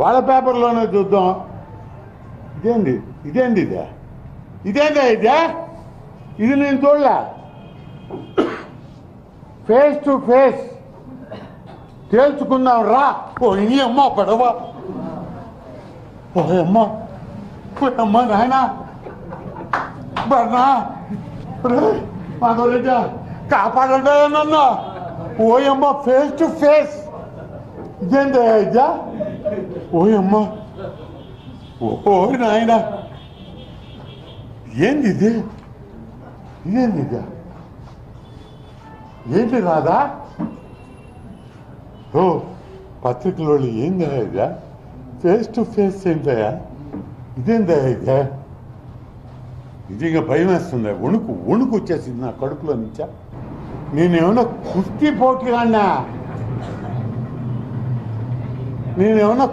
వాళ్ళ పేపర్లోనే చూద్దాం. ఇదేంది ఇదేంది ఇదే ఇది నేను చూడలే. ఫేస్ టు ఫేస్ తేల్చుకుందాం రా. ఓ ఈ అమ్మ పడవ, ఓయమ్మ నాయన బర్నా మాధవరెడ్డి కాపాడండి నన్ను. ఓయమ్మ ఫేస్ టు ఫేస్ ఇదేంటి ఇదా? ఓయమ్మ ఓ నాయన ఏంది ఇది? ఇదేంది ఇదా? ఏంటి రాదా? ఓ పత్రికలో ఏందా ఇదా? ఫేస్ టు ఫేస్ ఏంటయా? ఇదేందా ఇదా? నిజంగా భయం వేస్తుంది. వణుకు వచ్చేసింది నా కడుపులో నుంచా. నేనేమన్నా కుస్తీ పోటీ అన్నా? నేనేమన్నా